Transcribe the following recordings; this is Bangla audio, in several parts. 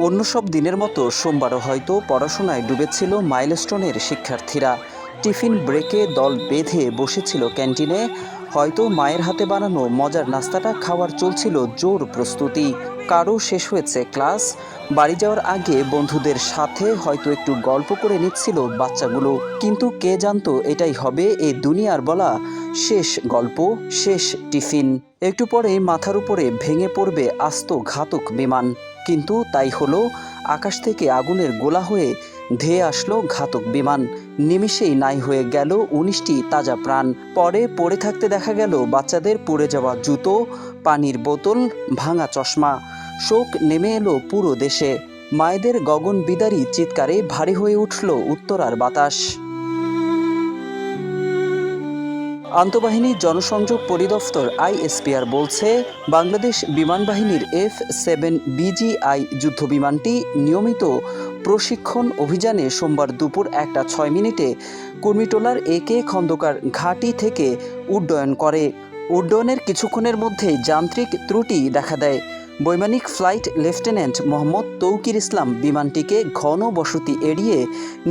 অন্য সব দিনের মতো সোমবারও হয়তো পড়াশোনায় ডুবেছিল মাইলস্টোনের শিক্ষার্থীরা। টিফিন ব্রেকে দল বেঁধে বসেছিল ক্যান্টিনে। হয়তো মায়ের হাতে বানানো মজার নাস্তাটা খাওয়ার চলছিল জোর প্রস্তুতি। কারো শেষ হয়েছে ক্লাস, বাড়ি যাওয়ার আগে বন্ধুদের সাথে হয়তো একটু গল্প করে নিচ্ছিল বাচ্চাগুলো। কিন্তু কে জানতো এটাই হবে এই দুনিয়ার বলা শেষ গল্প, শেষ টিফিন। একটু পরেই মাথার উপরে ভেঙে পড়বে আস্ত ঘাতক বিমান। কিন্তু তাই হলো, আকাশ থেকে আগুনের গোলা হয়ে ধেয়ে আসলো ঘাতক বিমান। নিমিষেই নাই হয়ে গেল ১৯টি তাজা প্রাণ। পরে পড়ে থাকতে দেখা গেল বাচ্চাদের পুড়ে যাওয়া জুতো, পানির বোতল, ভাঙা চশমা। শোক নেমে এলো পুরো দেশে। মায়েদের গগন বিদারী চিৎকারে ভারী হয়ে উঠল উত্তরার বাতাস। আন্তঃবাহিনী জনসংযোগ পরিদপ্তর আইএসপিআর বলছে, বাংলাদেশ বিমান বাহিনীর F-7 BGI যুদ্ধবিমানটি নিয়মিত প্রশিক্ষণ অভিযানে সোমবার দুপুর 1টা 6 মিনিটে কুর্মিটোলার AK খন্দকার ঘাঁটি থেকে উড্ডয়ন করে। উড্ডয়নের কিছুক্ষণের মধ্যেই যান্ত্রিক ত্রুটি দেখা দেয়। বৈমানিক ফ্লাইট লেফটেন্যান্ট মোহাম্মদ তৌকির ইসলাম বিমানটিকে ঘন বসতি এড়িয়ে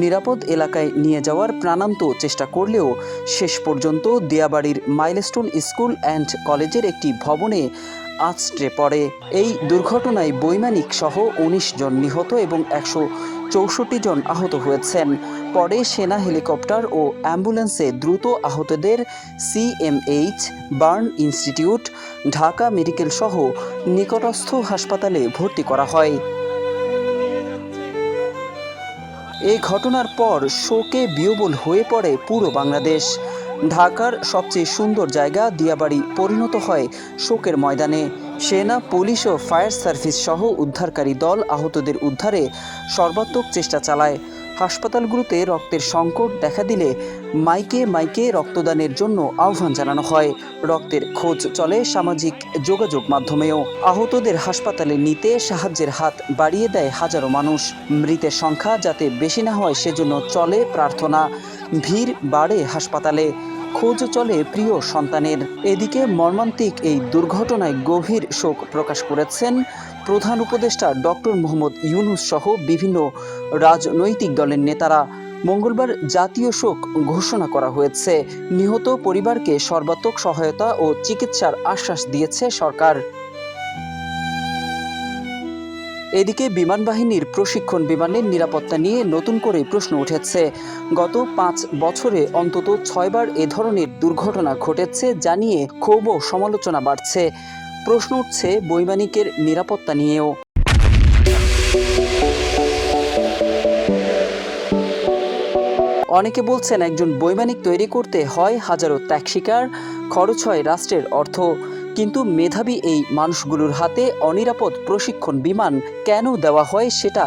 নিরাপদ এলাকায় নিয়ে যাওয়ার প্রাণান্ত চেষ্টা করলেও শেষ পর্যন্ত দিয়াবাড়ির মাইলস্টোন স্কুল অ্যান্ড কলেজের একটি ভবনে আছড়ে পড়ে। এই দুর্ঘটনায় বৈমানিক সহ ১৯ জন নিহত এবং ১৬৪ জন আহত হয়েছেন। পরে সেনা হেলিকপ্টার ও অ্যাম্বুলেন্সে দ্রুত আহতদের CMH, burn institute, Dhaka medical সহ নিকটস্থ হাসপাতালে ভর্তি করা হয়। এই ঘটনার পর শোকে বিহ্বল হয়ে পড়ে পুরো বাংলাদেশ। ঢাকার সবচেয়ে সুন্দর জায়গা দিয়াবাড়ি পরিণত হয় শোকের ময়দানে। সেনা, পুলিশ ও ফায়ার সার্ভিস সহ উদ্ধারকারী দল আহতদের উদ্ধারে সর্বাত্মক চেষ্টা চালায়। হাসপাতালগুলোতে রক্তের সংকট দেখা দিলে মাইকে মাইকে রক্তদানের জন্য আহ্বান জানানো হয়। রক্তের খোঁজ চলে সামাজিক যোগাযোগ মাধ্যমেও। আহতদের হাসপাতালে নিতে সাহায্যের হাত বাড়িয়ে দেয় হাজারো মানুষ। মৃতের সংখ্যা যাতে বেশি না হয় সেজন্য চলে প্রার্থনা। ভিড় বাড়ে হাসপাতালে, খোঁজ চলে প্রিয় সন্তানের। এদিকে মর্মান্তিক এই দুর্ঘটনায় গভীর শোক প্রকাশ করেছেন প্রধান উপদেষ্টা ডক্টর মোহাম্মদ ইউনূস সহ বিভিন্ন রাজনৈতিক দলের নেতারা। মঙ্গলবার জাতীয় শোক ঘোষণা করা হয়েছে। নিহত পরিবারকে সর্বাত্মক সহায়তা ও চিকিৎসার আশ্বাস দিয়েছে সরকার। এদিকে বিমান বাহিনীর প্রশিক্ষণ বিমানের নিরাপত্তা নিয়ে নতুন করে প্রশ্ন উঠেছে। গত 5 বছরে অন্তত 6 বার এ ধরনের দুর্ঘটনা ঘটেছে, জানিয়ে ক্ষোভ ও সমালোচনা বাড়ছে। প্রশ্ন উঠছে বৈমানিকের নিরাপত্তা নিয়েও। অনেকে বলছেন, একজন বৈমানিক তৈরি করতে হয় হাজারো ত্যাগ স্বীকার, খরচ হয় রাষ্ট্রের অর্থ। কিন্তু মেধাবী এই মানুষগুলোর হাতে অনিরাপদ প্রশিক্ষণ বিমান কেন দেওয়া হয় সেটা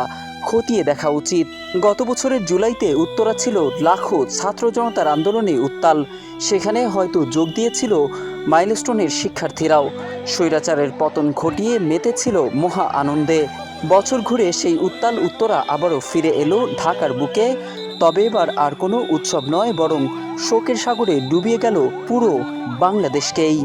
খতিয়ে দেখা উচিত। গত বছরের জুলাইতে উত্তরা ছিল লাখো ছাত্র জনতার আন্দোলনে উত্তাল। সেখানে হয়তো যোগ দিয়েছিল মাইলস্টোনের শিক্ষার্থীরাও। স্বৈরাচারের পতন ঘটিয়ে মেতেছিল মহা আনন্দে। বছর ঘুরে সেই উত্তাল উত্তরা আবারও ফিরে এলো ঢাকার বুকে। তবে এবার আর কোনো উৎসব নয়, বরং শোকের সাগরে ডুবিয়ে গেল পুরো বাংলাদেশকেই।